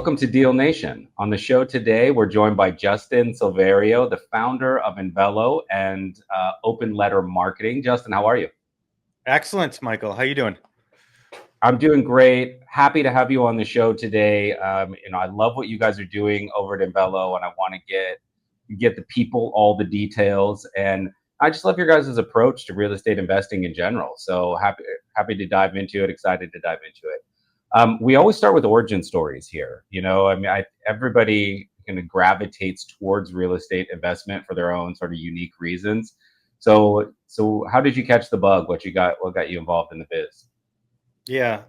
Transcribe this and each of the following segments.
Welcome to Deal Nation. On the show today, we're joined by Justin Silverio, the founder of Invelo and Open Letter Marketing. Justin, how are you? Excellent, Michael. How you doing? I'm doing great. Happy to have you on the show today. I love what you guys are doing over at Invelo, and I want to get the people all the details. And I just love your guys' approach to real estate investing in general. So happy to dive into it. Excited to dive into it. We always start with origin stories here. Everybody kind of gravitates towards real estate investment for their own sort of unique reasons. So how did you catch the bug? What got you involved in the biz? Yeah.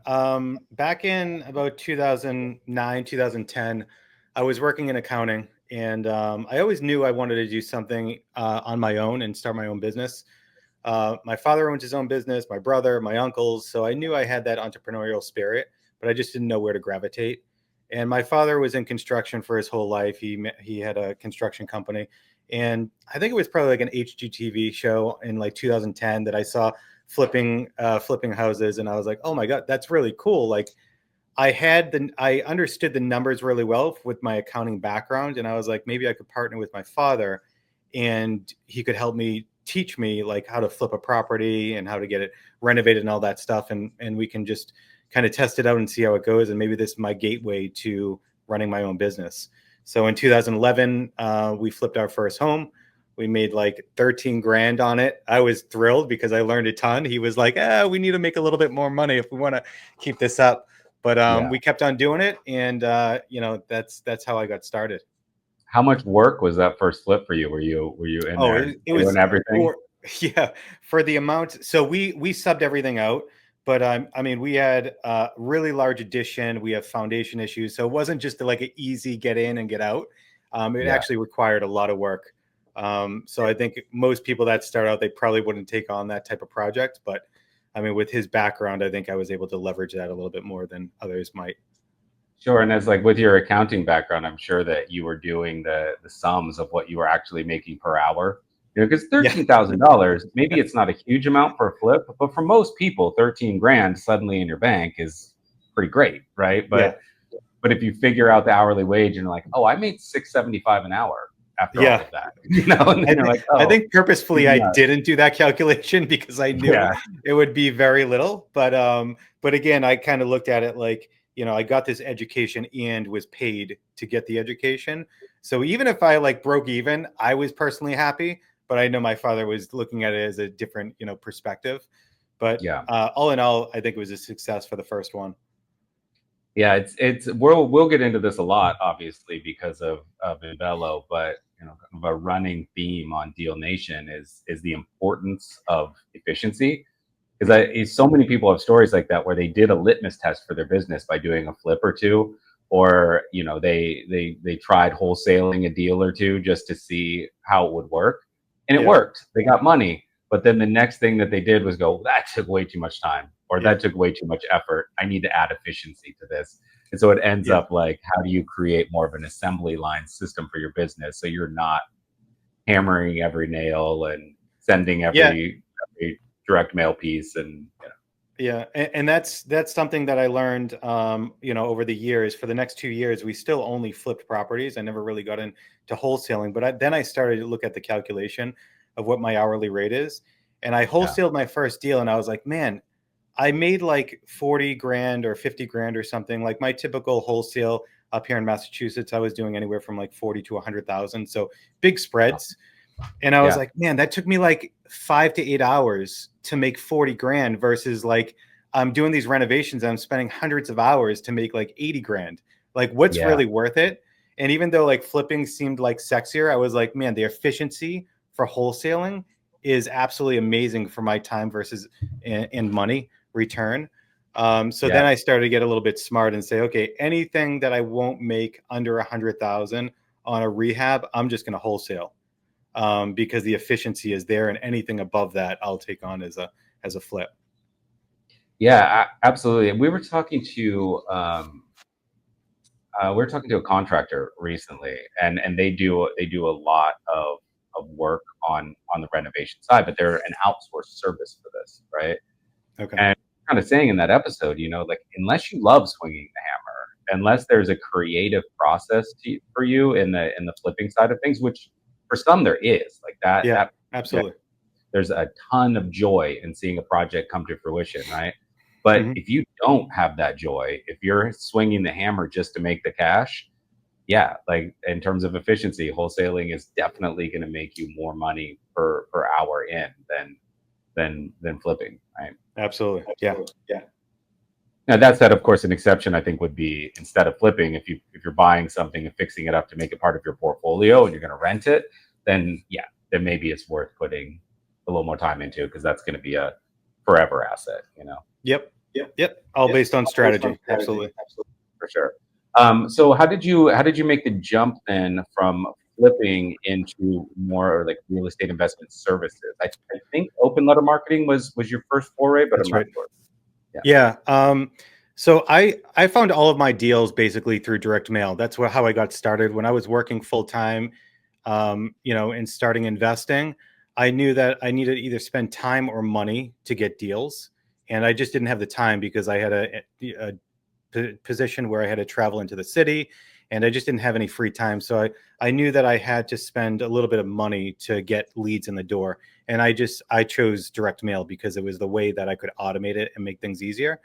Back in about 2009, 2010, I was working in accounting, and I always knew I wanted to do something on my own and start my own business. My father owns his own business, my brother, my uncles. So I knew I had that entrepreneurial spirit, but I just didn't know where to gravitate. And my father was in construction for his whole life. He had a construction company. And I think it was probably like an HGTV show in like 2010 that I saw flipping houses, and I was like, oh my god, that's really cool. Like I understood the numbers really well with my accounting background, and I was like, maybe I could partner with my father and he could help me teach me like how to flip a property and how to get it renovated and all that stuff, and we can just kind of test it out and see how it goes, and maybe this is my gateway to running my own business. So in 2011, we flipped our first home. We made like 13 grand on it. I was thrilled because I learned a ton. He was like, we need to make a little bit more money if we want to keep this up. But we kept on doing it. And, that's how I got started. How much work was that first flip for you? Were you in there it was doing everything? For the amount. So we subbed everything out. But we had a really large addition. We have foundation issues. So it wasn't just like an easy get in and get out. It actually required a lot of work. So I think most people that start out, they probably wouldn't take on that type of project. But with his background, I think I was able to leverage that a little bit more than others might. Sure. And as like with your accounting background, I'm sure that you were doing the sums of what you were actually making per hour. Because $13,000, maybe it's not a huge amount for a flip, but for most people, 13 grand suddenly in your bank is pretty great, right? But if you figure out the hourly wage and you're like, oh, I made $6.75 an hour after all of that, and then you're like, oh. I think purposefully I didn't do that calculation because I knew it would be very little. But again, I kind of looked at it like, I got this education and was paid to get the education. So even if I like broke even, I was personally happy. But I know my father was looking at it as a different, perspective. But all in all, I think it was a success for the first one. Yeah, we'll get into this a lot, obviously, because of Invelo, but kind of a running theme on Deal Nation is the importance of efficiency. Because so many people have stories like that where they did a litmus test for their business by doing a flip or two, or they tried wholesaling a deal or two just to see how it would work. And it worked. They got money. But then the next thing that they did was go, that took way too much time, or that took way too much effort. I need to add efficiency to this. And so it ends up like, how do you create more of an assembly line system for your business so you're not hammering every nail and sending every direct mail piece and and that's something that I learned over the years. For the next 2 years, we still only flipped properties. I never really got into wholesaling, but then I started to look at the calculation of what my hourly rate is, and I wholesaled my first deal, and I was like, man, I made like 40 grand or 50 grand or something. Like my typical wholesale up here in Massachusetts, I was doing anywhere from like 40 to 100,000. So big spreads. And I was like, man, that took me like 5 to 8 hours to make 40 grand versus like I'm doing these renovations and I'm spending hundreds of hours to make like 80 grand. Like what's really worth it? And even though like flipping seemed like sexier, I was like, man, the efficiency for wholesaling is absolutely amazing for my time versus in money return. So then I started to get a little bit smart and say, okay, anything that I won't make under 100,000 on a rehab, I'm just going to wholesale. Because the efficiency is there, and anything above that, I'll take on as a flip. Yeah, absolutely. We were talking to a contractor recently, and they do a lot of work on the renovation side, but they're an outsourced service for this, right? Okay. And kind of saying in that episode, like unless you love swinging the hammer, unless there's a creative process for you in the flipping side of things, which for some there is, like Yeah, that project, absolutely. there's a ton of joy in seeing a project come to fruition, right? But Hmm. if you don't have that joy, if you're swinging the hammer just to make the cash, yeah, like in terms of efficiency, wholesaling is definitely going to make you more money per hour in than flipping, right? Absolutely. Yeah. Now that said, of course, an exception I think would be, instead of flipping, if you're buying something and fixing it up to make it part of your portfolio and you're going to rent it, then yeah, then maybe it's worth putting a little more time into, because that's going to be a forever asset, Yep. Yep. All based on strategy. Absolutely. for sure. So how did you make the jump then from flipping into more like real estate investment services? I think open letter marketing was your first foray, but I'm That's not right. sure. Yeah. Yeah. So I found all of my deals basically through direct mail. That's how I got started when I was working full time. And starting investing, I knew that I needed to either spend time or money to get deals, and I just didn't have the time because I had a position where I had to travel into the city, and I just didn't have any free time. So I knew that I had to spend a little bit of money to get leads in the door. And I chose direct mail because it was the way that I could automate it and make things easier.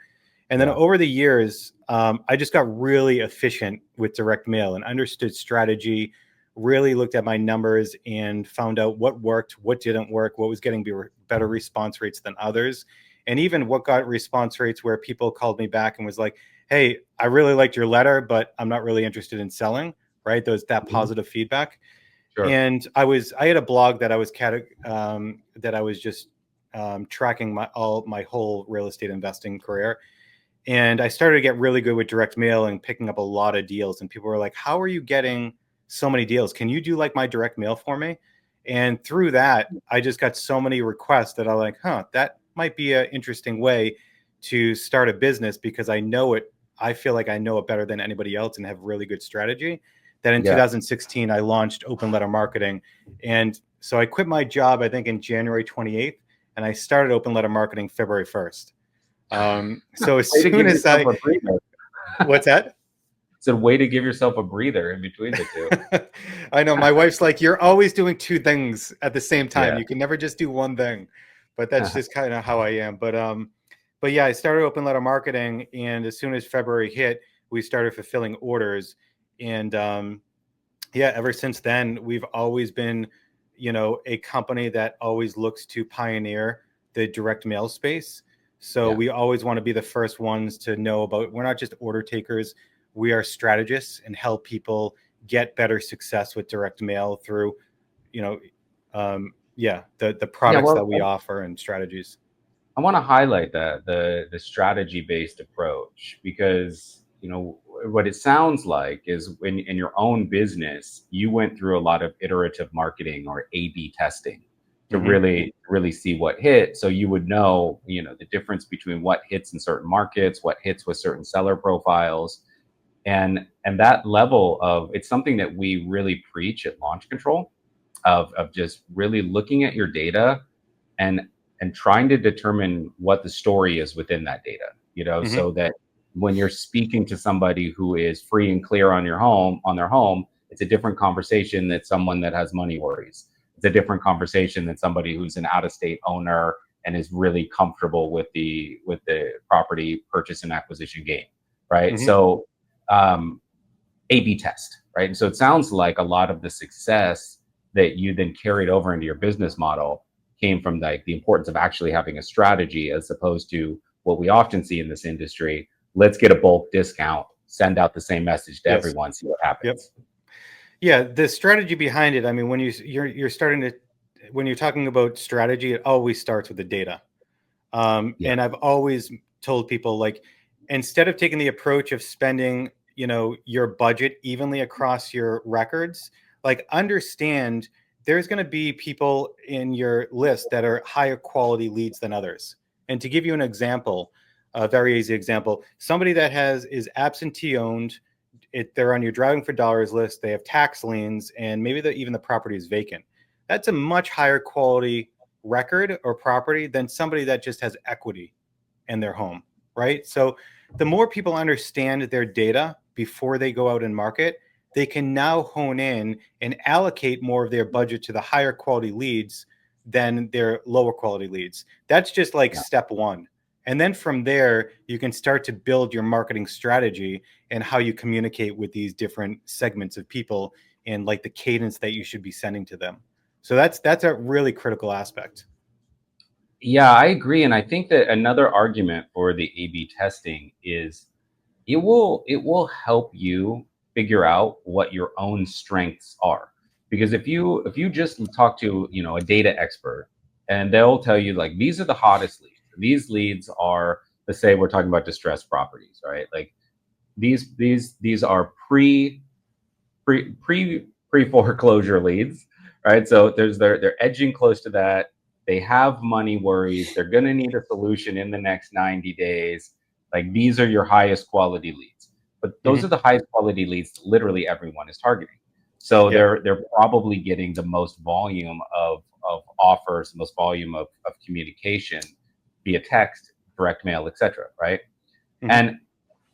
And then Yeah. over the years, I just got really efficient with direct mail and understood strategy, really looked at my numbers and found out what worked, what didn't work, what was getting better response rates than others. And even what got response rates where people called me back and was like, hey, I really liked your letter, but I'm not really interested in selling, right? That Mhm. positive feedback. Sure. And I had a blog that that I was just tracking my whole real estate investing career. And I started to get really good with direct mail and picking up a lot of deals. And people were like, how are you getting so many deals? Can you do like my direct mail for me? And through that, I just got so many requests that I'm like, that might be an interesting way to start a business, because I know it. I feel like I know it better than anybody else and have really good strategy. That in Yeah. 2016, I launched Open Letter Marketing. And so I quit my job, I think, in January 28th, and I started Open Letter Marketing February 1st. So as Way to soon give as yourself a breather. what's that? It's a way to give yourself a breather in between the two. I know my wife's like, you're always doing two things at the same time. Yeah. You can never just do one thing, but that's just kind of how I am. But yeah, I started Open Letter Marketing, and as soon as February hit, we started fulfilling orders, and yeah, ever since then, we've always been, a company that always looks to pioneer the direct mail space. So Yeah. we always want to be the first ones to know about. We're not just order takers; we are strategists and help people get better success with direct mail through, you know, the Yeah. products that Well, we offer and strategies. I want to highlight that the strategy based approach, because what it sounds like is, in your own business you went through a lot of iterative marketing or A/B testing to Hmm. really see what hit, so you would know the difference between what hits in certain markets, what hits with certain seller profiles, and that level of, it's something that we really preach at Launch Control, of just really looking at your data and trying to determine what the story is within that data, Hmm. so that when you're speaking to somebody who is free and clear on their home, it's a different conversation than someone that has money worries. It's a different conversation than somebody who's an out of state owner and is really comfortable with the property purchase and acquisition game, right? Hmm. So A/B test, right? And so it sounds like a lot of the success that you then carried over into your business model came from like the importance of actually having a strategy, as opposed to what we often see in this industry. Let's get a bulk discount, send out the same message to Yes. everyone, see what Yep. happens. Yeah, the strategy behind it. I mean, when you're starting to when you're talking about strategy, it always starts with the data. Yeah. And I've always told people, like, instead of taking the approach of spending, your budget evenly across your records, like, understand there's going to be people in your list that are higher quality leads than others. And to give you an example, a very easy example, somebody that is absentee owned, they're on your driving for dollars list, they have tax liens, and maybe even the property is vacant. That's a much higher quality record or property than somebody that just has equity in their home, right? So the more people understand their data, before they go out and market, they can now hone in and allocate more of their budget to the higher quality leads than their lower quality leads. That's just like Yeah. step one. And then from there, you can start to build your marketing strategy and how you communicate with these different segments of people and like the cadence that you should be sending to them. So that's a really critical aspect. Yeah, I agree. And I think that another argument for the A/B testing is it will help you figure out what your own strengths are. Because if you just talk to, a data expert, and they'll tell you like these are the hottest leads. These leads are, let's say we're talking about distressed properties, right? Like these are pre foreclosure leads, right? So they're edging close to that. They have money worries. They're going to need a solution in the next 90 days. Like these are your highest quality leads, but those Mm-hmm. are the highest quality leads literally everyone is targeting. So Yeah. they're probably getting the most volume of offers, the most volume of communication via text, direct mail, etc. Right? Mm-hmm.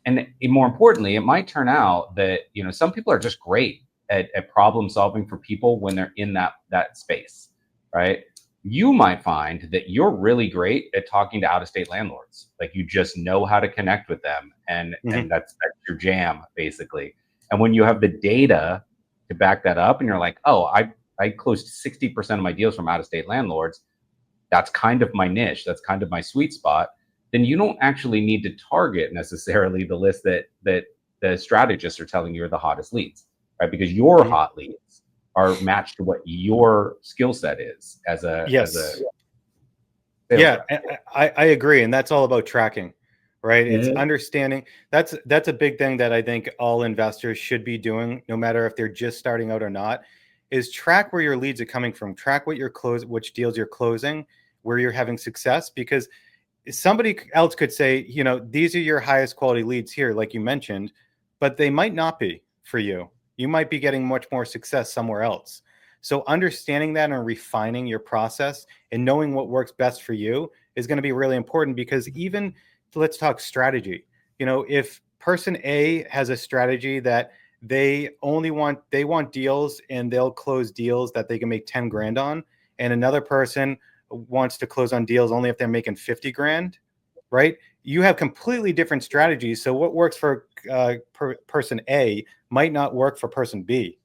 And more importantly, it might turn out that some people are just great at problem solving for people when they're in that space, right? You might find that you're really great at talking to out-of-state landlords. Like you just know how to connect with them, and Mm-hmm. that's your jam basically. And when you have the data to back that up, and you're like, oh, I closed 60% of my deals from out-of-state landlords. That's kind of my niche. That's kind of my sweet spot. Then you don't actually need to target necessarily the list that the strategists are telling you are the hottest leads, right? Because your Mm-hmm. hot leads are matched to what your skill set is as a Yes. sales Yeah, rep. I agree, and that's all about tracking, right? It's Mhm. understanding. That's a big thing that I think all investors should be doing, no matter if they're just starting out or not, is track where your leads are coming from. Track which deals you're closing, where you're having success, because somebody else could say, these are your highest quality leads here, like you mentioned, but they might not be for you. You might be getting much more success somewhere else. So understanding that and refining your process and knowing what works best for you is going to be really important, because even let's talk strategy. If person A has a strategy that they want deals and they'll close deals that they can make 10 grand on, and another person wants to close on deals only if they're making 50 grand, right? You have completely different strategies. So what works for person A might not work for person B.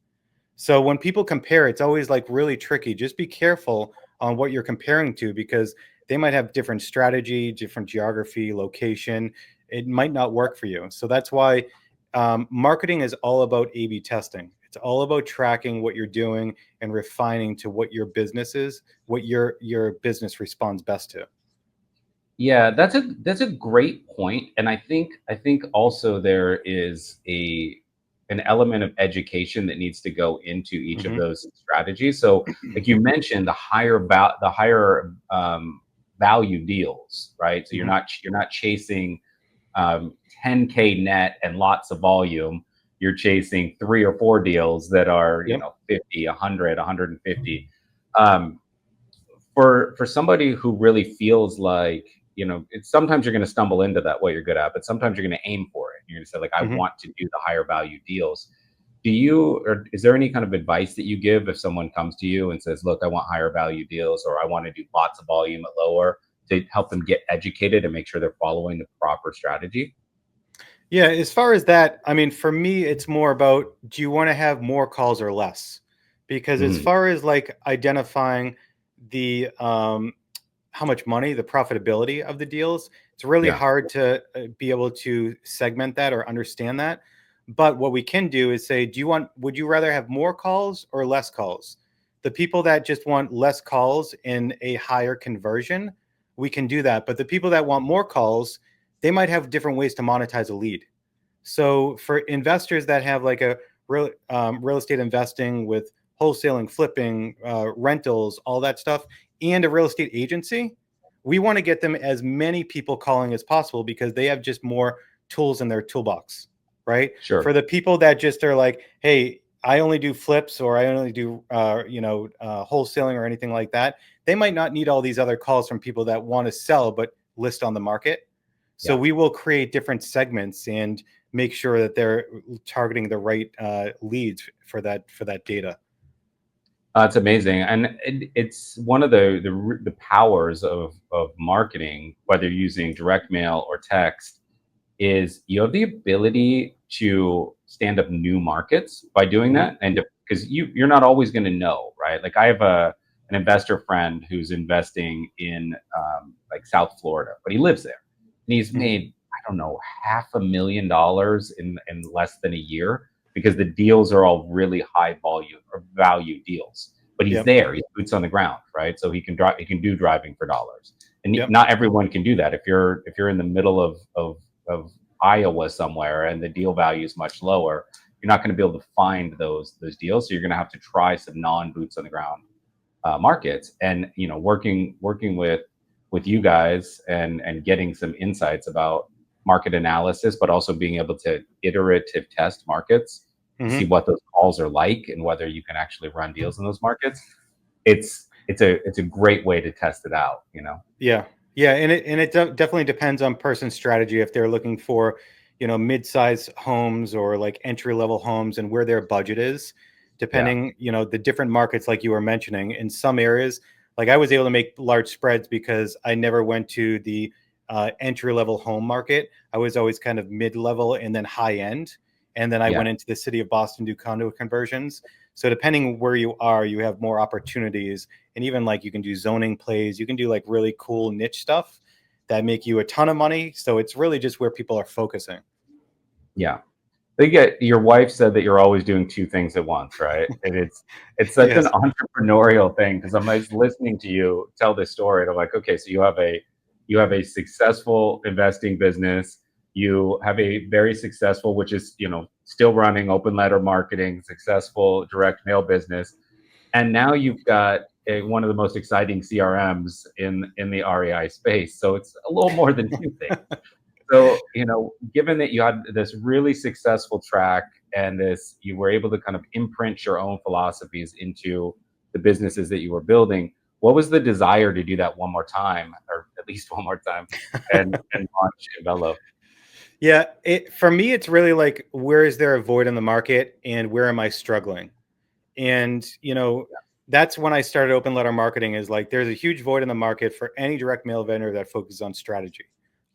So when people compare, it's always like really tricky. Just be careful on what you're comparing to, because they might have different strategy, different geography, location. It might not work for you. So that's why marketing is all about A/B testing. It's all about tracking what you're doing and refining to what your business is, what your business responds best to. Yeah, that's a great point, and I think also there is an element of education that needs to go into each of Hmm. those strategies. So, like you mentioned, the higher value deals, right? So Hmm. you're not chasing 10K net and lots of volume. You're chasing three or four deals that are Yep. 50, 100, 150. Um, for somebody who really feels like sometimes you're going to stumble into that what you're good at, but sometimes you're going to aim for it. You're going to say like I Hmm. want to do the higher value deals. Do you, or is there any kind of advice that you give if someone comes to you and says, look, I want higher value deals, or I want to do lots of volume at lower, to help them get educated and make sure they're following the proper strategy? Yeah, as far as that, I mean, for me, it's more about, do you want to have more calls or less? Because as Mhm. far as like identifying the how much money, the profitability of the deals, it's really Yeah. hard to be able to segment that or understand that. But what we can do is say, would you rather have more calls or less calls? The people that just want less calls in a higher conversion, we can do that. But the people that want more calls, they might have different ways to monetize a lead. So for investors that have like a real estate investing with wholesaling, flipping, rentals, all that stuff, and a real estate agency, we want to get them as many people calling as possible, because they have just more tools in their toolbox, right? Sure. For the people that just are like, hey, I only do flips, or I only do wholesaling or anything like that, they might not need all these other calls from people that want to sell but list on the market. So Yeah. we will create different segments and make sure that they're targeting the right leads for that data. It's amazing, and it's one of the powers of marketing, whether you're using direct mail or text, is you have the ability to stand up new markets by doing Mm-hmm. that, and because you're not always going to know, right? Like I have an investor friend who's investing in like South Florida, but he lives there, and he's Mm-hmm. made, I don't know, $500,000 in less than a year because the deals are all really high volume or value deals. But he's Yep. there, he's boots on the ground, right? So he can drive, he can do driving for dollars, and Yep. not everyone can do that. If you're in the middle of Iowa somewhere and the deal value is much lower, you're not going to be able to find those deals. So you're going to have to try some non boots on the ground markets, and working with you guys and getting some insights about market analysis, but also being able to iterative test markets to see Mm-hmm. what those calls are like and whether you can actually run deals in those markets. It's a great way to test it out. Yeah, yeah, and it definitely depends on person's strategy if they're looking for, mid-size homes or like entry-level homes and where their budget is, Yeah, depending, the different markets like you were mentioning. In some areas, like I was able to make large spreads because I never went to the entry-level home market. I was always kind of mid-level and then high end, and then I yeah. went into the city of Boston to do condo conversions. So depending where you are, you have more opportunities, and even like you can do zoning plays, you can do like really cool niche stuff that make you a ton of money. So it's really just where people are focusing. Yeah. Your wife said that you're always doing two things at once, right? And it's such an Yes. entrepreneurial thing because I'm just listening to you tell this story and I'm like, okay, so you have a successful investing business, you have a very successful, which is still running open letter marketing, successful direct mail business, and now you've got one of the most exciting CRMs in the REI space. So it's a little more than two things. So, given that you had this really successful track and you were able to kind of imprint your own philosophies into the businesses that you were building, what was the desire to do that one more time, or at least one more time, and launch Invelo? Yeah, for me, it's really like where is there a void in the market and where am I struggling? And that's when I started open letter marketing. Is like there's a huge void in the market for any direct mail vendor that focuses on strategy.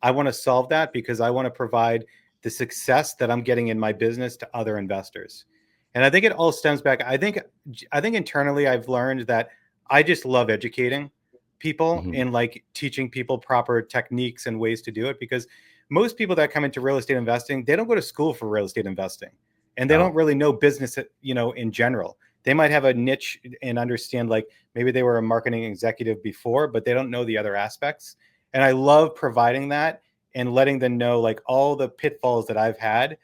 I want to solve that because I want to provide the success that I'm getting in my business to other investors. And I think it all stems back. I think internally I've learned that I just love educating people Hmm. and like teaching people proper techniques and ways to do it, because most people that come into real estate investing, they don't go to school for real estate investing, and they don't No. really know business, in general. They might have a niche and understand, like maybe they were a marketing executive before, but they don't know the other aspects. And I love providing that and letting them know like all the pitfalls that I've had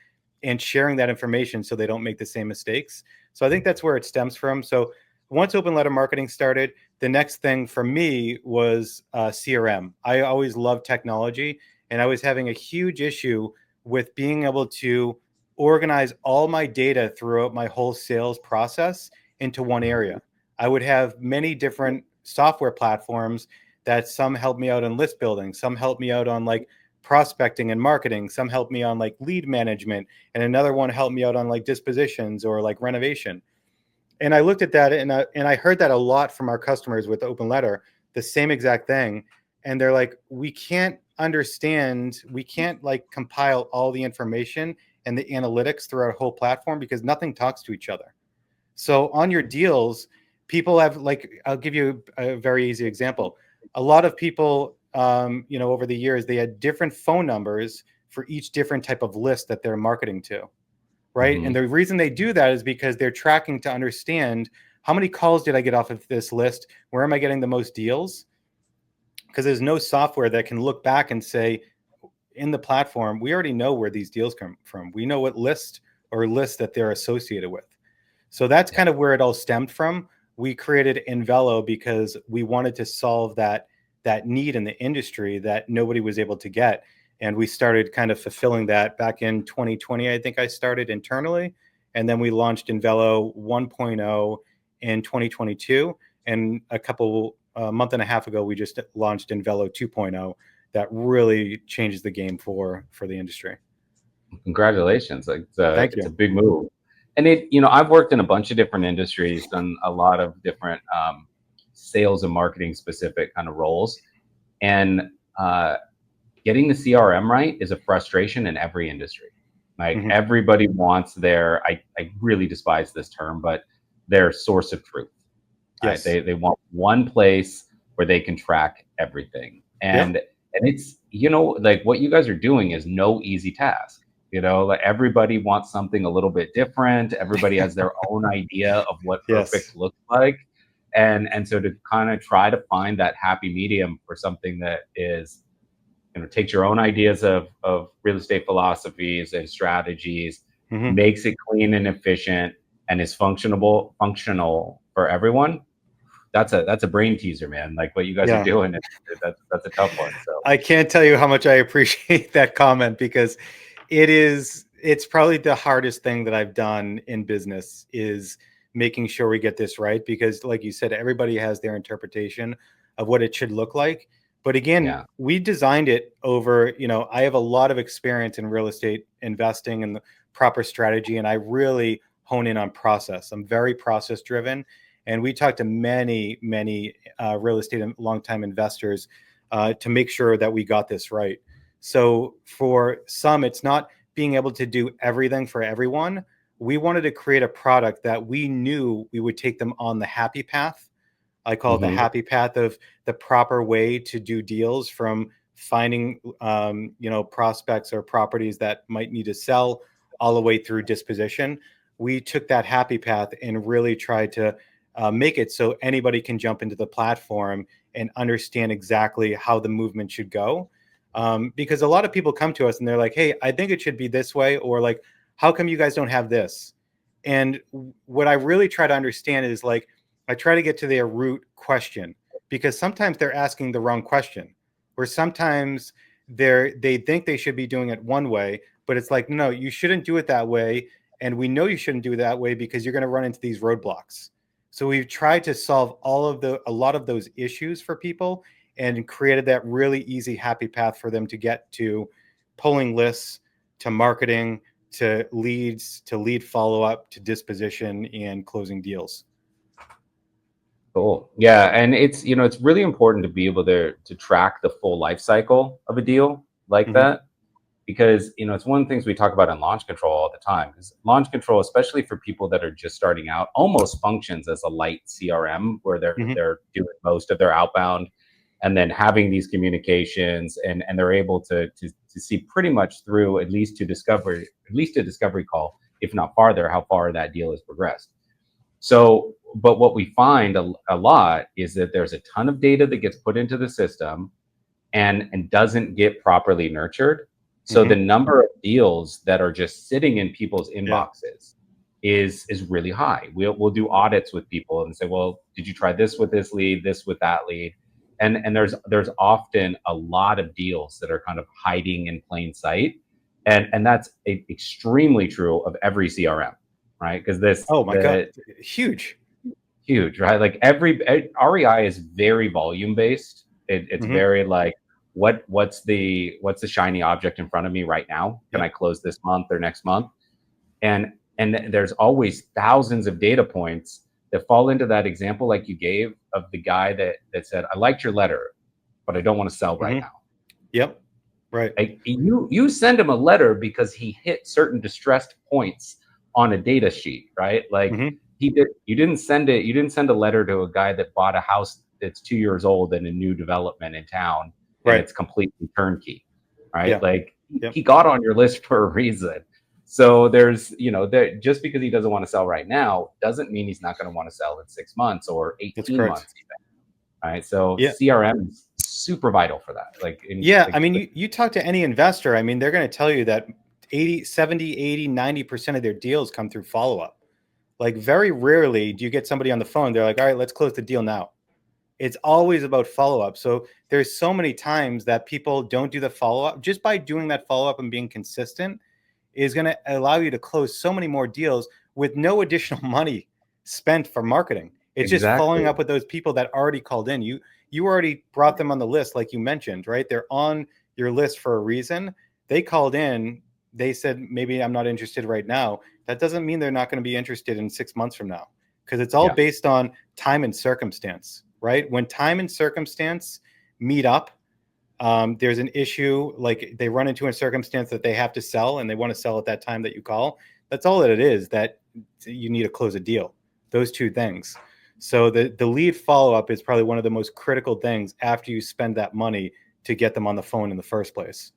and sharing that information so they don't make the same mistakes. So I think that's where it stems from. So once open letter marketing started, the next thing for me was CRM. I always loved technology, and I was having a huge issue with being able to organize all my data throughout my whole sales process into one area. I would have many different software platforms that some help me out on list building, some help me out on like prospecting and marketing, some help me on like lead management, and another one helped me out on like dispositions or like renovation. And I looked at that, and I heard that a lot from our customers with open letter, the same exact thing. And they're like, we can't like compile all the information and the analytics through our whole platform because nothing talks to each other. So on your deals, people have like, I'll give you a very easy example. A lot of people, over the years, they had different phone numbers for each different type of list that they're marketing to, right? And Hmm. the reason they do that is because they're tracking to understand how many calls did I get off of this list? Where am I getting the most deals? Because there's no software that can look back and say, in the platform, we already know where these deals come from. We know what list or list that they're associated with. So that's Yeah. kind of where it all stemmed from. We created Invelo because we wanted to solve that need in the industry that nobody was able to get. And we started kind of fulfilling that back in 2020. I think I started internally. And then we launched Invelo 1.0 in 2022. And a month and a half ago, we just launched Invelo 2.0 that really changes the game for the industry. Congratulations. Like Thank it's a you. big move. And I've worked in a bunch of different industries, done a lot of different sales and marketing specific kind of roles. And uh, getting the CRM right is a frustration in every industry. Like Hmm. everybody wants I really despise this term, but their source of truth. Right? Yes. They want one place where they can track everything. Yep. And it's, like what you guys are doing is no easy task. Like everybody wants something a little bit different. Everybody has their own idea of what Yes. perfect looks like. And so to kind of try to find that happy medium for something that is, takes your own ideas of real estate philosophies and strategies, Hmm. makes it clean and efficient, and is functional for everyone. That's a brain teaser, man. Like what you guys are Yeah. doing, that's a tough one. So I can't tell you how much I appreciate that comment because it's probably the hardest thing that I've done in business is making sure we get this right because like you said everybody has their interpretation of what it should look like. But again, yeah, we designed it over, I have a lot of experience in real estate investing and the proper strategy and I really hone in on process. I'm very process driven and we talk to many real estate and longtime investors to make sure that we got this right. So for some, it's not being able to do everything for everyone. We wanted to create a product that we knew we would take them on the happy path. I call it the hmm happy path of the proper way to do deals from finding, prospects or properties that might need to sell all the way through disposition. We took that happy path and really tried to make it so anybody can jump into the platform and understand exactly how the movement should go. Because a lot of people come to us and they're like, hey, I think it should be this way, or like, how come you guys don't have this? And what I really try to understand is like, I try to get to their root question because sometimes they're asking the wrong question, or sometimes they think they should be doing it one way, but it's like, no, you shouldn't do it that way. And we know you shouldn't do it that way because you're going to run into these roadblocks. So we've tried to solve a lot of those issues for people and created that really easy, happy path for them to get to pulling lists, to marketing, to leads, to lead follow up, to disposition and closing deals. cool. Yeah, and it's really important to be able to track the full life cycle of a deal like Mm-hmm. that. Because it's one of the things we talk about in launch control all the time is launch control, especially for people that are just starting out, almost functions as a light CRM where they're Mm-hmm. they're doing most of their outbound and then having these communications and they're able to see pretty much through at least a discovery call, if not farther, how far that deal has progressed. So, but what we find a lot is that there's a ton of data that gets put into the system and doesn't get properly nurtured. So Mm-hmm. the number of deals that are just sitting in people's Yeah. inboxes is really high. We'll do audits with people and say, well, did you try this with this lead, this with that lead? And there's often a lot of deals that are kind of hiding in plain sight. And that's extremely true of every CRM, right? Because Oh my God. the Huge. huge, right? Like every REI is very volume based. It's Mm-hmm. very like what's the shiny object in front of me right now? Can I Yep. close this month or next month? And there's always thousands of data points that fall into that example like you gave of the guy that said, I liked your letter, but I don't want to sell right Mm-hmm. now. Yep. Right. Like you send him a letter because he hit certain distressed points on a data sheet, right? Like Mm-hmm. you didn't send a letter to a guy that bought a house that's 2 years old in a new development in town and Right. it's completely turnkey, right? Yeah. Like Yep. he got on your list for a reason. So there's, there just because he doesn't want to sell right now doesn't mean he's not going to want to sell in 6 months or That's 18 correct. months even, right? So Yeah. CRM is super vital for that. Like in Yeah. I like mean, you talk to any investor, I mean, they're going to tell you that 80, 70, 80, 90% of their deals come through follow up. Like very rarely do you get somebody on the phone. They're like, all right, let's close the deal now. It's always about follow up. So there's so many times that people don't do the follow up. Just by doing that follow up and being consistent is going to allow you to close so many more deals with no additional money spent for marketing. It's just following exactly. up with those people that already called in. You already brought them on the list, like you mentioned, right? They're on your list for a reason. They called in. they said, maybe I'm not interested right now, that doesn't mean they're not going to be interested in 6 months from now, because it's all Yeah. based on time and circumstance, right? When time and circumstance meet up, there's an issue, like they run into a circumstance that they have to sell and they want to sell at that time that you call. That's all that it is, that you need to close a deal. Those two things. So the lead follow-up is probably one of the most critical things after you spend that money to get them on the phone in the first place.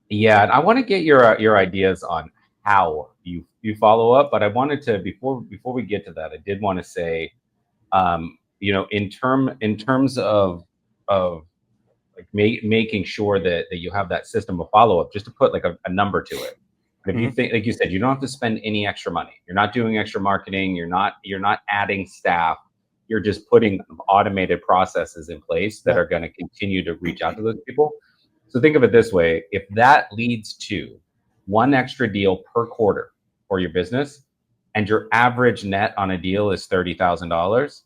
Yeah, and I want to get your ideas on how you follow up, but I wanted to, before we get to that, I did want to say, in terms of like making sure that you have that system of follow up, just to put like a number to it. But if you think, like you said, you don't have to spend any extra money. You're not doing extra marketing. You're not adding staff. You're just putting automated processes in place that Yeah. are going to continue to reach out to those people. So think of it this way: if that leads to one extra deal per quarter for your business, and your average net on a deal is $30,000,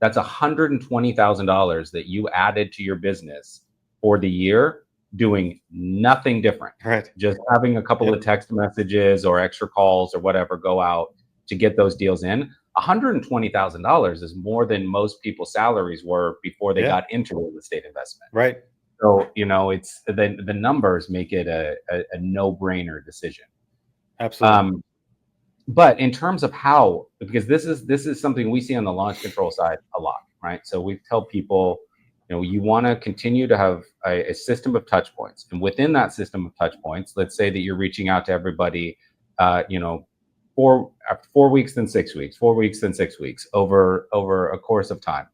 that's $120,000 that you added to your business for the year, doing nothing different. Right. Just having a couple Yep. of text messages or extra calls or whatever go out to get those deals in. $120,000 is more than most people's salaries were before they Yeah. got into real estate investment. Right. So, it's the numbers make it a no-brainer decision. Absolutely. But in terms of how, because this is something we see on the launch control side a lot, right? So we tell people, you want to continue to have a system of touch points, and within that system of touch points, let's say that you're reaching out to everybody, 4 weeks, then 6 weeks, 4 weeks, then 6 weeks, over a course of time.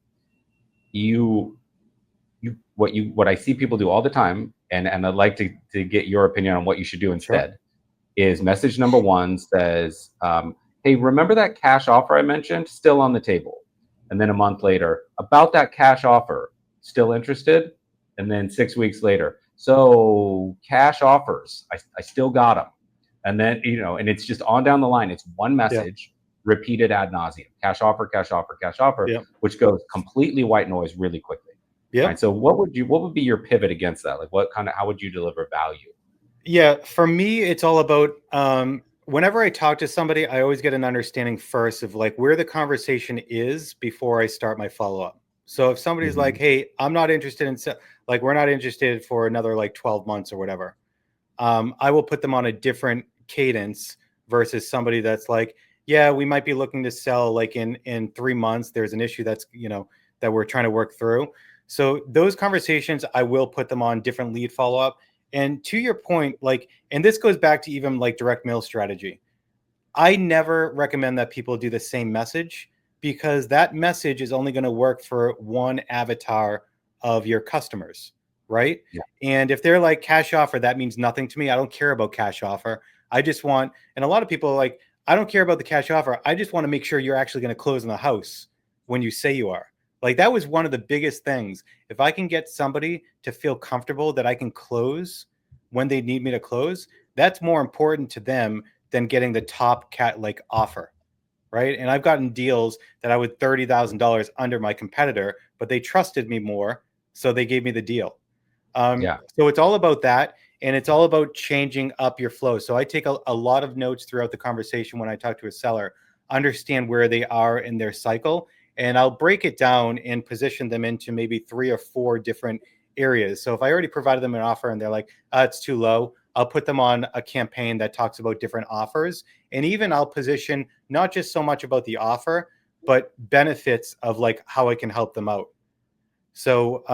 What I see people do all the time, and I'd like to get your opinion on what you should do Sure. instead, is message number one says, hey, remember that cash offer I mentioned? Still on the table. And then a month later, about that cash offer, still interested? And then 6 weeks later, so cash offers, I still got them. And then, and it's just on down the line. It's one Yeah. message repeated ad nauseum: cash offer, cash offer, cash offer, Yeah. which goes completely white noise really quickly. Yeah. Right. So what would be your pivot against that? Like, how would you deliver value? Yeah, for me, it's all about whenever I talk to somebody, I always get an understanding first of like where the conversation is before I start my follow up. So if somebody's like, Mhm. "Hey, I'm not interested in like we're not interested for another like 12 months or whatever," I will put them on a different cadence versus somebody that's like, "Yeah, we might be looking to sell like in 3 months. There's an issue that's that we're trying to work through." So those conversations, I will put them on different lead follow up. And to your point, like, and this goes back to even like direct mail strategy. I never recommend that people do the same message, because that message is only going to work for one avatar of your customers, right? Yeah. And if they're like cash offer, that means nothing to me. I don't care about cash offer. I just want, and a lot of people are like, I don't care about the cash offer. I just want to make sure you're actually going to close on the house when you say you are. Like that was one of the biggest things. If I can get somebody to feel comfortable that I can close when they need me to close, that's more important to them than getting the top cat like offer, right? And I've gotten deals that I was $30,000 under my competitor, but they trusted me more, so they gave me the deal. Yeah. So it's all about that, and it's all about changing up your flow. So I take a lot of notes throughout the conversation when I talk to a seller, understand where they are in their cycle, and I'll break it down and position them into maybe 3 or 4 different areas. So if I already provided them an offer and they're like, it's too low, I'll put them on a campaign that talks about different offers. And even I'll position not just so much about the offer, but benefits of like how I can help them out. So,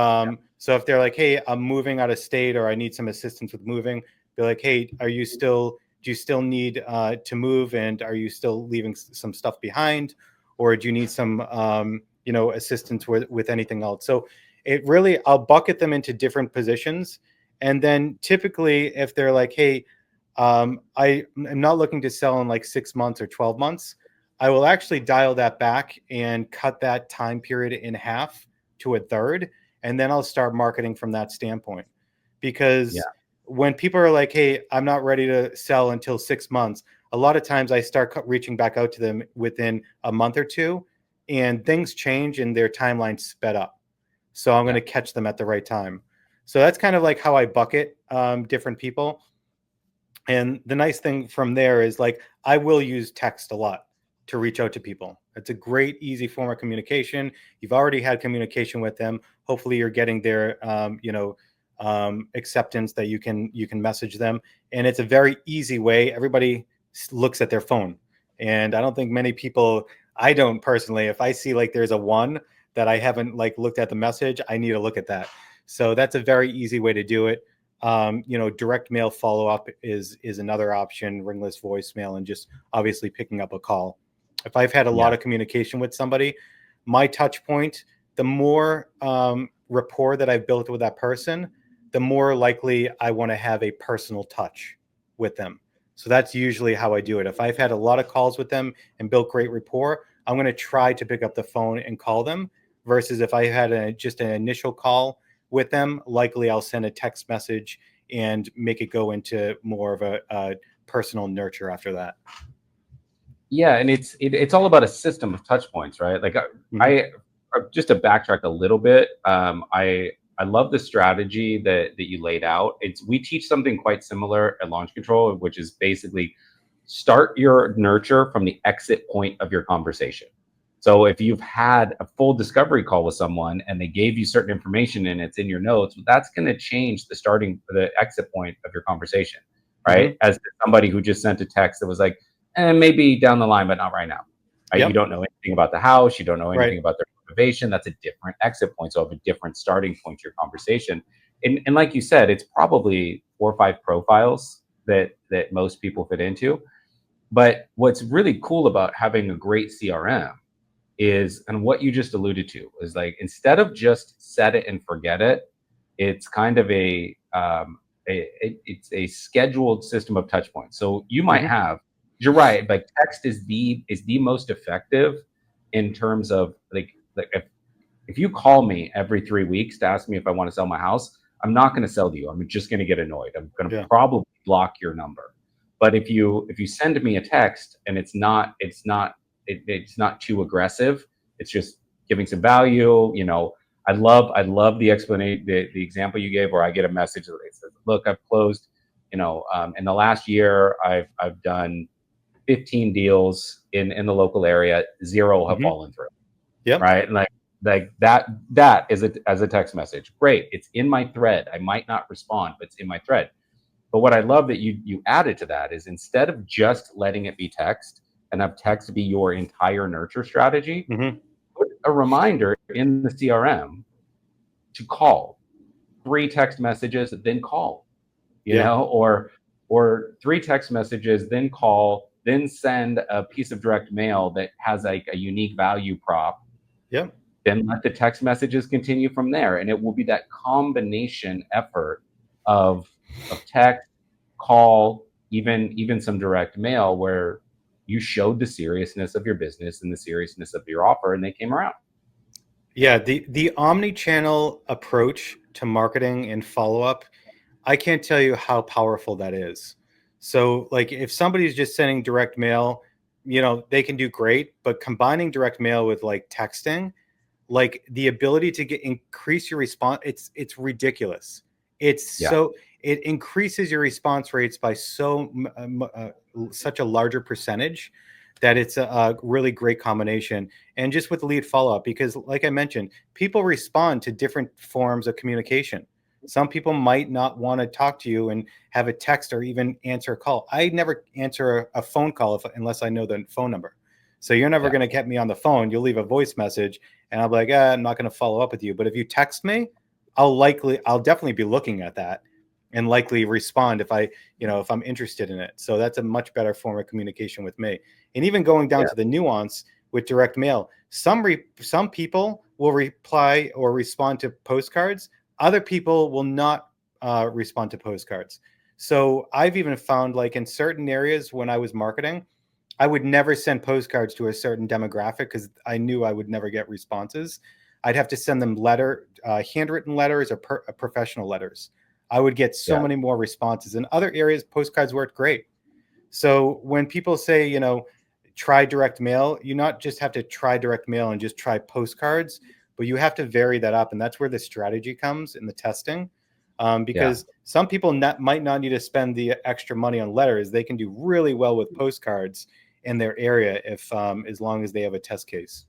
so if they're like, "Hey, I'm moving out of state, or I need some assistance with moving," be like, "Hey, do you still need to move, and are you still leaving some stuff behind, or do you need some, assistance with anything else?" So, it really, I'll bucket them into different positions, and then typically, if they're like, "Hey, I am not looking to sell in like 6 months or 12 months," I will actually dial that back and cut that time period in half to a third, and then I'll start marketing from that standpoint. Yeah. Because when people are like, "Hey, I'm not ready to sell until 6 months," a lot of times I start reaching back out to them within a month or two, and things change and their timeline sped up. So I'm going Yeah. to catch them at the right time. So that's kind of like how I bucket different people. And the nice thing from there is like I will use text a lot to reach out to people. It's a great, easy form of communication. You've already had communication with them. Hopefully, you're getting their acceptance that you can message them, and it's a very easy way. Everybody looks at their phone, and I don't think many people. I don't personally. If I see like there's a one that I haven't like looked at the message, I need to look at that. So that's a very easy way to do it. Direct mail follow up is another option, ringless voicemail, and just obviously picking up a call. If I've had a lot Yeah. of communication with somebody, my touch point, the more rapport that I've built with that person, the more likely I want to have a personal touch with them. So that's usually how I do it. If I've had a lot of calls with them and built great rapport, I'm going to try to pick up the phone and call them. Versus if I had just an initial call with them, likely I'll send a text message and make it go into more of a personal nurture after that. Yeah, and it's all about a system of touch points, right? Like Mm-hmm. I just to backtrack a little bit, I love the strategy that you laid out. It's we teach something quite similar at Launch Control, which is basically start your nurture from the exit point of your conversation. So if you've had a full discovery call with someone and they gave you certain information and it's in your notes, that's going to change the exit point of your conversation, right? Mm-hmm. As somebody who just sent a text that was like, and maybe down the line, but not right now. Right? You Yep. don't know anything about the house. You don't know Right. anything about their motivation. That's a different exit point. So, of a different starting point to your conversation. And like you said, it's probably 4 or 5 profiles that most people fit into. But what's really cool about having a great CRM is, and what you just alluded to, is like instead of just set it and forget it, it's kind of it's a scheduled system of touch points. So you might Mm-hmm. have, you're right, like text is the most effective in terms of like if you call me every 3 weeks to ask me if I want to sell my house, I'm not going to sell to you. I'm just going to get annoyed. I'm going to Yeah. probably block your number. But if you send me a text and it's not too aggressive, it's just giving some value. I love the explanation, the example you gave, where I get a message that says, "Look, I've closed. In the last year, I've done 15 deals in the local area. 0 have Mm-hmm. fallen through." Yep. Right? And like that is as a text message. Great. It's in my thread. I might not respond, but it's in my thread. But what I love that you added to that is, instead of just letting it be text and have text be your entire nurture strategy, Mm-hmm. put a reminder in the CRM to call. 3 text messages, then call, Yeah. or 3 text messages, then call, then send a piece of direct mail that has like a unique value prop, Yep. then let the text messages continue from there. And it will be that combination effort of text, call, even some direct mail, where you showed the seriousness of your business and the seriousness of your offer, and they came around. Yeah. The omni-channel approach to marketing and follow-up, I can't tell you how powerful that is. So, like, if somebody's just sending direct mail, they can do great, but combining direct mail with like texting, like the ability to increase your response, it's ridiculous. It's Yeah. so it increases your response rates by such a larger percentage that it's a really great combination. And just with lead follow-up, because like I mentioned, people respond to different forms of communication. Some people might not want to talk to you and have a text or even answer a call. I never answer a phone call unless I know the phone number. So you're never Yeah. going to get me on the phone. You'll leave a voice message and I'll be like, I'm not going to follow up with you. But if you text me, I'll definitely be looking at that and likely respond if I'm interested in it. So that's a much better form of communication with me. And even going down Yeah. to the nuance with direct mail, some people will reply or respond to postcards. Other people will not respond to postcards. So I've even found, like, in certain areas when I was marketing, I would never send postcards to a certain demographic because I knew I would never get responses. I'd have to send them handwritten letters or professional letters. I would get so Yeah. many more responses. In other areas, postcards worked great. So when people say, try direct mail, you not just have to try direct mail and just try postcards, but you have to vary that up. And that's where the strategy comes in the testing. Yeah. because some people might not need to spend the extra money on letters. They can do really well with postcards in their area if as long as they have a test case.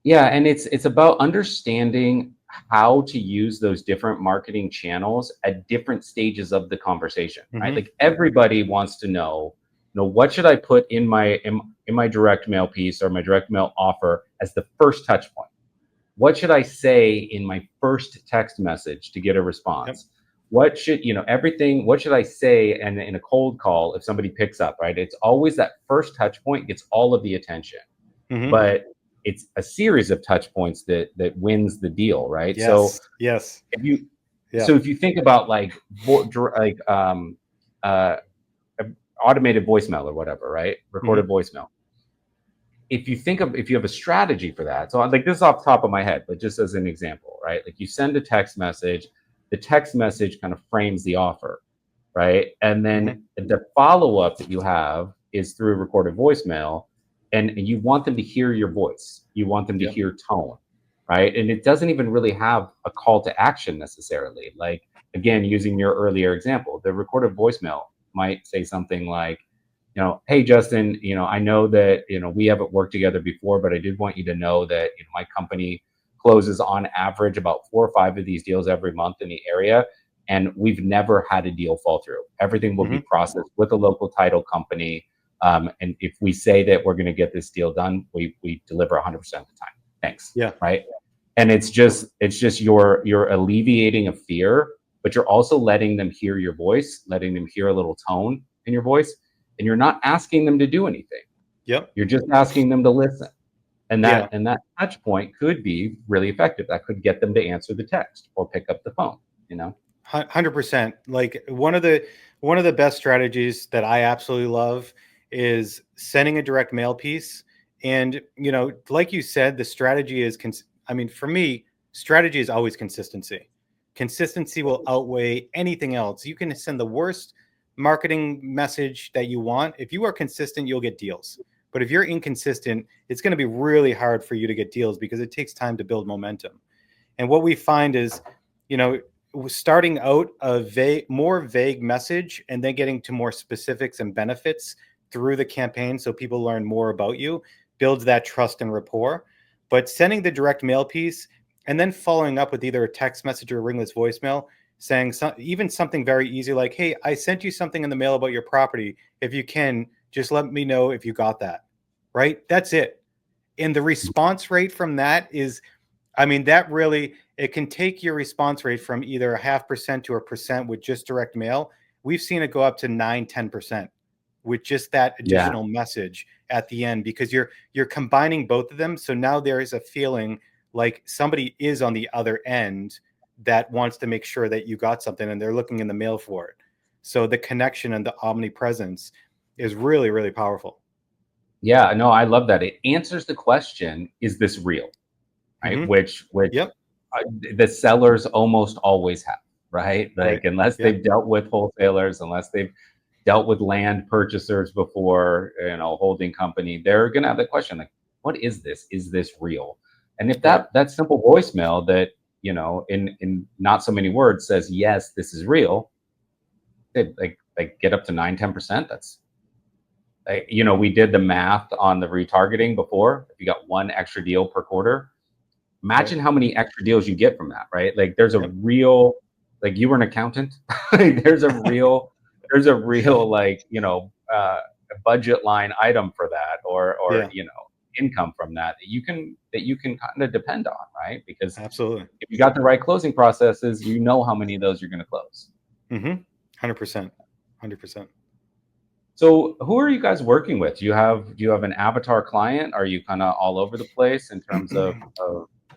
Yeah, and it's about understanding how to use those different marketing channels at different stages of the conversation, right? Mm-hmm. Like everybody wants to know, what should I put in my direct mail piece or my direct mail offer as the first touch point? What should I say in my first text message to get a Yep. response? What should, everything, what should I say in a cold call if somebody picks up, right? It's always that first touch point gets all of the attention, Mm-hmm. but it's a series of touch points that wins the deal, right? So Yes. Yes. if you Yeah. so if you think about like uh, automated voicemail or whatever, right? Mm-hmm. Recorded voicemail. If you have a strategy for that, so like this is off the top of my head, but just as an example, right? Like you send a text message, the text message kind of frames the offer, right? And Mm-hmm. then the follow up that you have is through recorded voicemail, and you want them to hear your voice, you want them to Yep. hear tone, right? And it doesn't even really have a call to action necessarily. Like, again, using your earlier example, the recorded voicemail might say something like, hey Justin, I know that we haven't worked together before, but I did want you to know that my company closes on average about 4 or 5 of these deals every month in the area, and we've never had a deal fall through. Everything will Mm-hmm. be processed with a local title company, and if we say that we're going to get this deal done, we deliver 100% of the time. Thanks. Yeah. Right. And it's just you're alleviating a fear, but you're also letting them hear your voice, letting them hear a little tone in your voice, and you're not asking them to do anything. Yep. You're just asking them to listen. And Yeah. that touch point could be really effective. That could get them to answer the text or pick up the phone, 100%. Like one of the best strategies that I absolutely love is sending a direct mail piece. And like you said, the strategy is I mean, for me, strategy is always consistency. Consistency will outweigh anything else. You can send the worst marketing message that you want. If you are consistent, you'll get deals. But if you're inconsistent, it's going to be really hard for you to get deals because it takes time to build momentum. And what we find is, you know, starting out more vague message and then getting to more specifics and benefits through the campaign so people learn more about you builds that trust and rapport. But sending the direct mail piece and then following up with either a text message or a ringless voicemail saying even something very easy like, hey, I sent you something in the mail about your property. If you can, just let me know if you got that. Right? That's it. And the response rate from that is, I mean, that really, it can take your response rate from either a 0.5% to 1% with just direct mail. We've seen it go up to 9-10% with just that Yeah. additional message at the end because you're combining both of them. So now there is a feeling like somebody is on the other end that wants to make sure that you got something and they're looking in the mail for it. So the connection and the omnipresence is really, really powerful. Yeah, no, I love that. It answers the question, is this real? Right? Mm-hmm. Which Yep. uh, the sellers almost always have, right? Right. Like unless Yeah. they've dealt with wholesalers, unless they've dealt with land purchasers before, holding company, they're gonna have the question like, what is this? Is this real? And if Right. that simple voicemail that, in not so many words says, yes, this is real, they like get up to 9-10%. That's we did the math on the retargeting before. If you got one extra deal per quarter, Right. imagine how many extra deals you get from that, right? Like there's a Yep. real, like you were an accountant, like, there's a real like, budget line item for that, or Yeah. income from that you can kind of depend on, right? Because Absolutely. if you got the right closing processes, how many of those you're going to close. Mm-hmm. 100%. 100%. So who are you guys working with? Do you have an avatar client? Are you kind of all over the place in terms of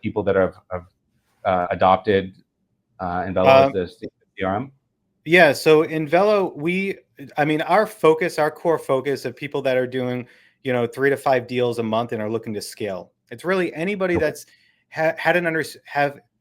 people that have adopted Invelo as Um, the CRM? yeah. So in Velo, I mean, our core focus of people that are doing, 3 to 5 deals a month and are looking to scale. It's really anybody Okay. that's have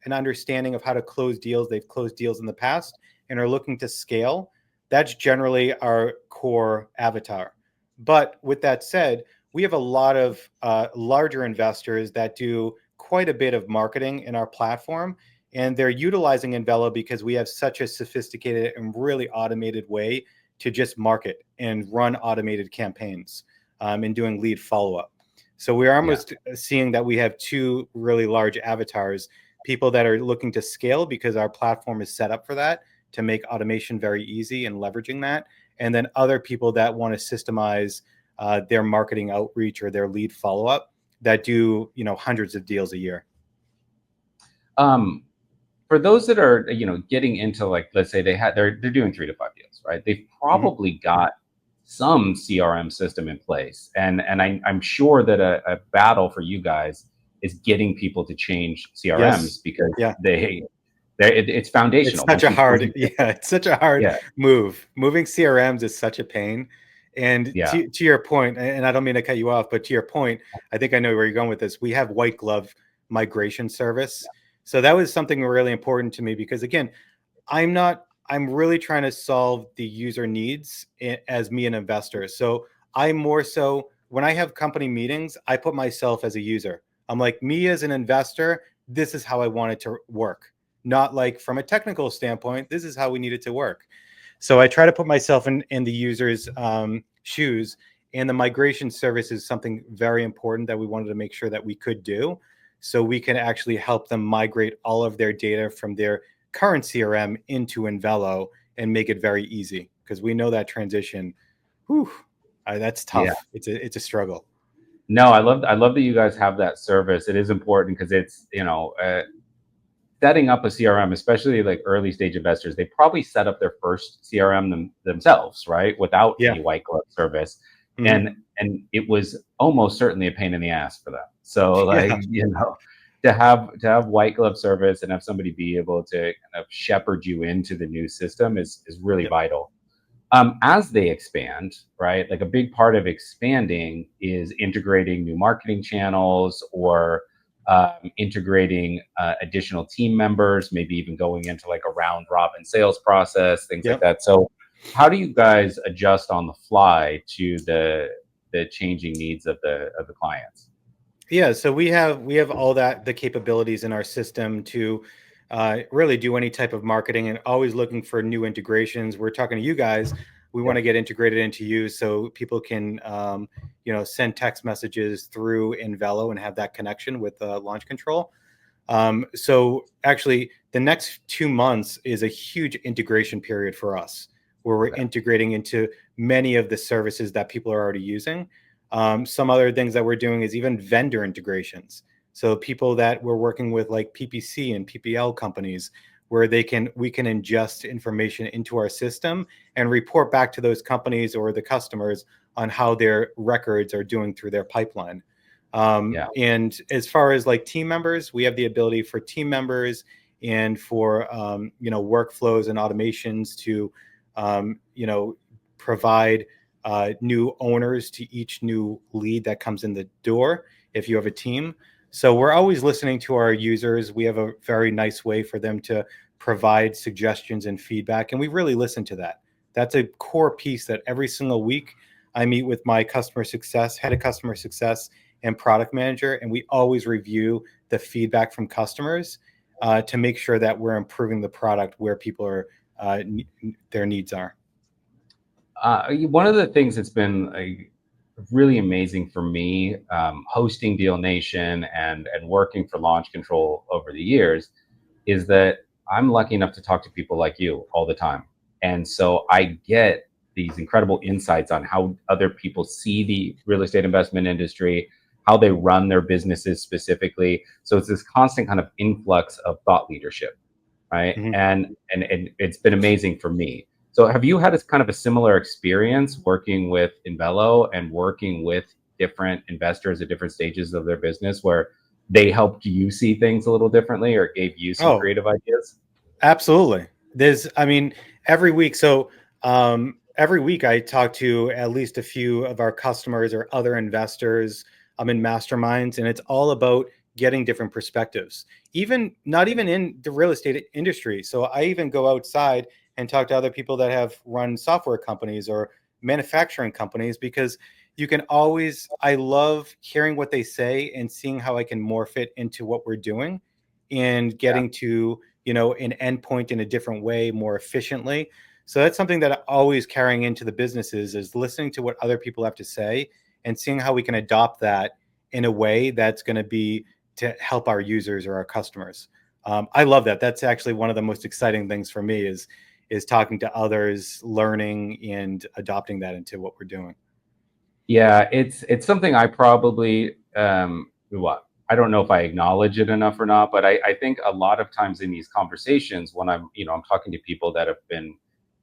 an understanding of how to close deals. They've closed deals in the past and are looking to scale. That's generally our core avatar. But with that said, we have a lot of larger investors that do quite a bit of marketing in our platform. and they're utilizing Invelo because we have such a sophisticated and really automated way to just market and run automated campaigns, and doing lead follow-up. So we're Yeah. almost seeing that we have two really large avatars, people that are looking to scale because our platform is set up for that, to make automation very easy and leveraging that. And then other people that want to systemize their marketing outreach or their lead follow-up that do, hundreds of deals a year. For those that are, getting into, like, let's say they're doing 3 to 5 deals, right? They've Mm-hmm. probably got some CRM system in place, and I'm sure that a battle for you guys is getting people to change CRMs Yes. because Yeah. it's It's foundational. such a Once hard, you get, yeah, it's such a hard yeah, move. Moving CRMs is such a pain. And yeah, to your point, and I don't mean to cut you off, but to your point, I think I know where you're going with this. We have white glove migration service. So that was something really important to me because, again, I'm really trying to solve the user needs as me, an investor. So I more so, when I have company meetings, I put myself as a user. I'm like, me as an investor, this is how I want it to work. Not like from a technical standpoint, this is how we need it to work. So I try to put myself in the user's shoes. And the migration service is something very important that we wanted to make sure that we could do. So we can actually help them migrate all of their data from their current CRM into Invelo and make it very easy, because we know that transition, whew, that's yeah. tough. It's a struggle. No, I love that you guys have that service. It is important because it's, setting up a CRM, especially like early stage investors, they probably set up their first CRM themselves, right, without Yeah. any white glove service, Mm-hmm. and it was almost certainly a pain in the ass for them. So, like, Yeah. to have white glove service and have somebody be able to kind of shepherd you into the new system is really Yep. vital. As they expand, right? Like, a big part of expanding is integrating new marketing channels, or integrating additional team members, maybe even going into like a round robin sales process, things like Yep. that. So, how do you guys adjust on the fly to the changing needs of the clients? Yeah, so we have all that, the capabilities in our system to really do any type of marketing, and always looking for new integrations. We're talking to you guys. We want Yep. to get integrated into you so people can send text messages through Invelo and have that connection with launch control. So actually, the next 2 months is a huge integration period for us, where we're Okay. integrating into many of the services that people are already using. Some other things that we're doing is even vendor integrations. So people that we're working with, like PPC and PPL companies, where we can ingest information into our system and report back to those companies or the customers on how their records are doing through their pipeline. Yeah. And as far as like team members, we have the ability for team members and for workflows and automations to provide new owners to each new lead that comes in the door if you have a team. So we're always listening to our users. We have a very nice way for them to provide suggestions and feedback, and we really listen to that. That's a core piece that every single week I meet with my head of customer success and product manager, and we always review the feedback from customers to make sure that we're improving the product where people are their needs are. One of the things that's been really amazing for me, hosting Deal Nation and working for Launch Control over the years, is that I'm lucky enough to talk to people like you all the time, and so I get these incredible insights on how other people see the real estate investment industry, how they run their businesses specifically. So it's this constant kind of influx of thought leadership, right? Mhm. And it's been amazing for me. So have you had a kind of a similar experience working with Invelo and working with different investors at different stages of their business, where they helped you see things a little differently or gave you some Oh, creative ideas? absolutely. I mean, every week. So every week I talk to at least a few of our customers or other investors. I'm in masterminds, and it's all about getting different perspectives. Even not even in the real estate industry. So I even go outside and talk to other people that have run software companies or manufacturing companies, because you can always. I love hearing what they say and seeing how I can morph it into what we're doing. and getting to, an endpoint in a different way, more efficiently. So that's something that I'm always carrying into the businesses, is listening to what other people have to say and seeing how we can adopt that in a way that's going to be to help our users or our customers. I love that. That's actually one of the most exciting things for me, is talking to others, learning and adopting that into what we're doing. Yeah, it's something I probably what I don't know if I acknowledge it enough or not, but I think a lot of times in these conversations when I'm talking to people that have been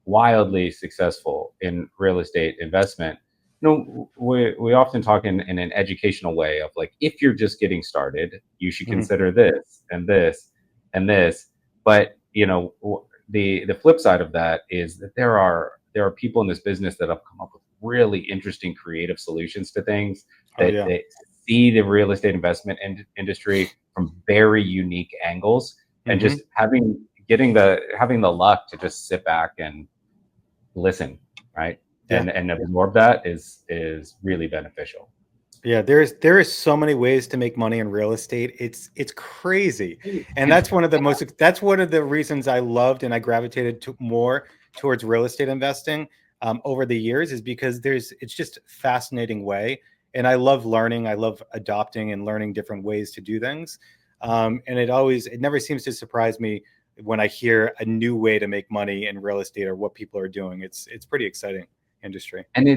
wildly successful in real estate investment, we often talk in an educational way of like, if you're just getting started, you should Mhm. consider this and this and this. But the flip side of that is that there are people in this business that have come up with really interesting creative solutions to things, Oh that yeah. see the real estate investment industry from very unique angles, and Hmm. just having the luck to just sit back and listen, right, Yeah. and absorb that is really beneficial. Yeah, there is so many ways to make money in real estate. It's crazy. And that's one of the reasons I loved and I gravitated to more towards real estate investing over the years, is because it's just a fascinating way. And I love learning. I love adopting and learning different ways to do things. And it never seems to surprise me when I hear a new way to make money in real estate or what people are doing. It's pretty exciting industry. And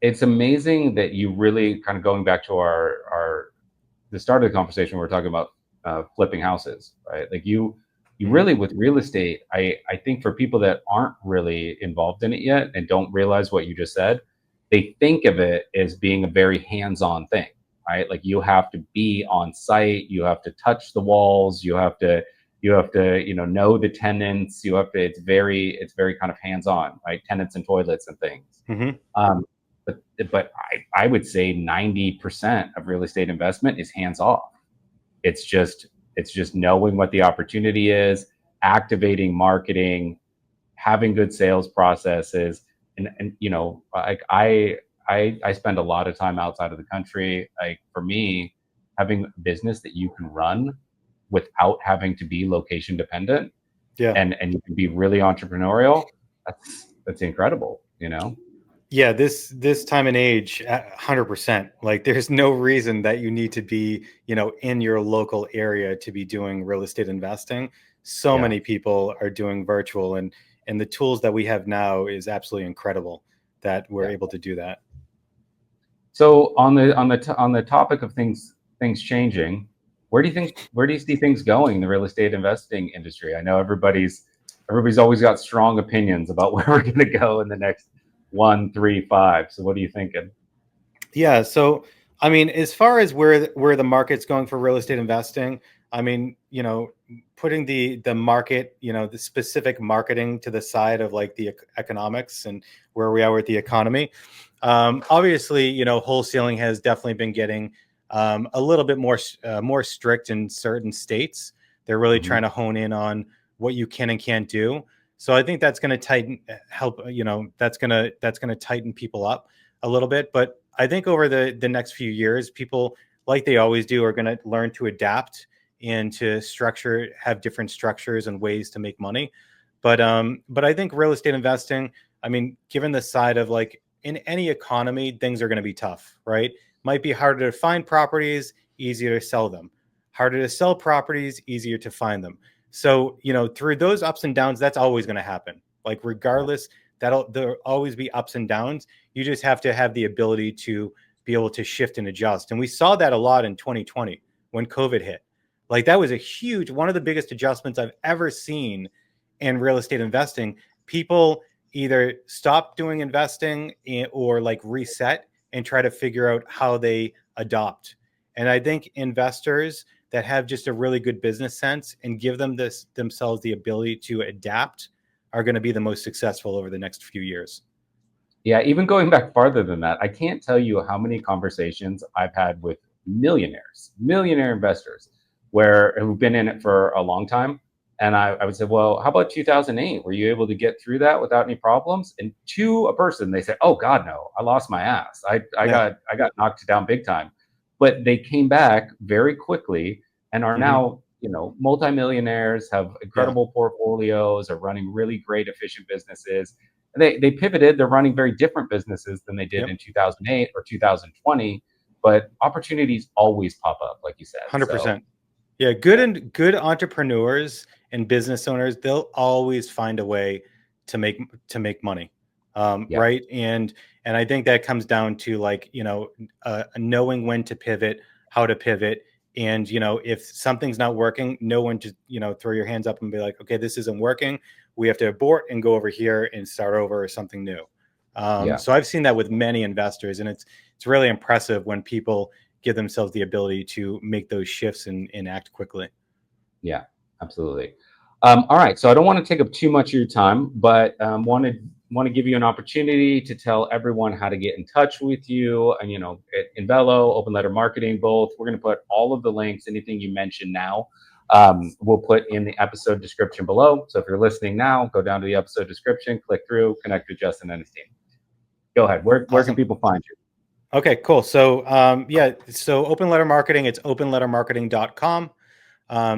it's amazing that you really kind of going back to our the start of the conversation, we are talking about flipping houses, right? Like you Hmm. really, with real estate, I think for people that aren't really involved in it yet and don't realize what you just said, they think of it as being a very hands-on thing, right? Like you have to be on site, you have to touch the walls, you have to know the tenants, you have to it's very kind of hands-on, right? Tenants and toilets and things. Hmm. um, but I would say 90% of real estate investment is hands off. It's just knowing what the opportunity is, activating marketing, having good sales processes, and like I spend a lot of time outside of the country. Like for me, having a business that you can run without having to be location dependent, Yeah. and you can be really entrepreneurial, that's incredible. Yeah, this time and age, 100%. Like, there's no reason that you need to be, in your local area to be doing real estate investing. So Yeah. many people are doing virtual, and the tools that we have now is absolutely incredible that we're Yeah. able to do that. So on the topic of things changing, where do you see things going in the real estate investing industry? I know everybody's always got strong opinions about where we're going to go in the next 1, 3, 5. So what are you thinking? Yeah, so I mean, as far as where the market's going for real estate investing, I mean, putting the market, the specific marketing to the side of like the economics and where we are with the economy. Obviously, wholesaling has definitely been getting a little bit more strict in certain states. They're really Hmm. trying to hone in on what you can and can't do. So I think that's going to help. That's going to tighten people up a little bit. But I think over the next few years, people, like they always do, are going to learn to adapt and to have different structures and ways to make money. But I think real estate investing, I mean, given the side of like in any economy, things are going to be tough, right? Might be harder to find properties, easier to sell them. Harder to sell properties, easier to find them. So, through those ups and downs, that's always going to happen. Like, regardless, there'll always be ups and downs. You just have to have the ability to be able to shift and adjust. And we saw that a lot in 2020 when COVID hit. Like, that was one of the biggest adjustments I've ever seen in real estate investing. People either stop doing investing or like reset and try to figure out how they adopt. And I think investors that have just a really good business sense and give themselves the ability to adapt are going to be the most successful over the next few years. Yeah, even going back farther than that, I can't tell you how many conversations I've had with millionaire investors, who've been in it for a long time. And I would say, well, how about 2008? Were you able to get through that without any problems? And to a person, they say, oh God, no, I lost my ass. I Yeah. got knocked down big time. But they came back very quickly and are Hmm. now multimillionaires, have Yeah. incredible portfolios, are running really great, efficient businesses. They pivoted. They're running very different businesses than they did Yep. in 2008 or 2020, but opportunities always pop up, like you said. So 100%. Yeah, yeah, good entrepreneurs and business owners, they'll always find a way to make money, yeah, right? And I think that comes down to, like, knowing when to pivot, how to pivot, and if something's not working, no one just throw your hands up and be like, okay, this isn't working. We have to abort and go over here and start over or something new. yeah. So I've seen that with many investors, and it's really impressive when people give themselves the ability to make those shifts and act quickly. Yeah, absolutely. All right, so I don't want to take up too much of your time, but want to give you an opportunity to tell everyone how to get in touch with you, and at Invelo, Open Letter Marketing, both. We're going to put all of the links, anything you mentioned now, we'll put in the episode description below. So if you're listening now, go down to the episode description, click through, connect with Justin and his team. Go ahead. Where can Awesome. people find you? Okay, cool. So so Open Letter Marketing, it's openlettermarketing.com.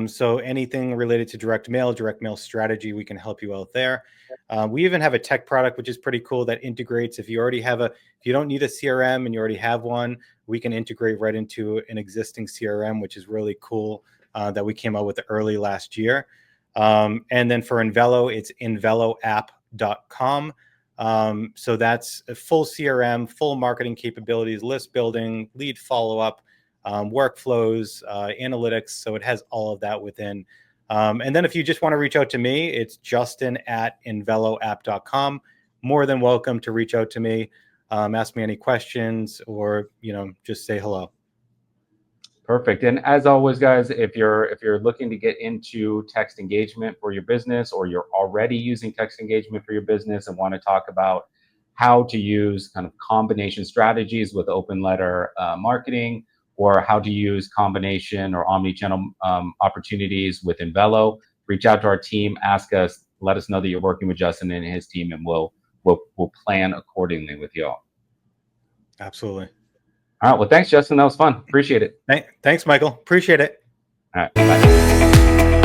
So anything related to direct mail strategy, we can help you out there. We even have a tech product, which is pretty cool, that integrates. If you don't need a CRM and you already have one, we can integrate right into an existing CRM, which is really cool, that we came out with early last year. And then for Invelo, it's inveloapp.com. So that's a full CRM, full marketing capabilities, list building, lead follow-up, workflows, analytics. So it has all of that within. And then if you just want to reach out to me, it's justin@inveloapp.com. More than welcome to reach out to me, ask me any questions, or just say hello. Perfect. And as always, guys, if you're looking to get into text engagement for your business, or you're already using text engagement for your business and want to talk about how to use kind of combination strategies with open letter marketing, or how to use combination or omnichannel opportunities with Invelo, reach out to our team, ask us, let us know that you're working with Justin and his team, and we'll plan accordingly with you all. Absolutely. All right. Well, thanks, Justin. That was fun. Appreciate it. Thanks, Michael. Appreciate it. All right. Bye.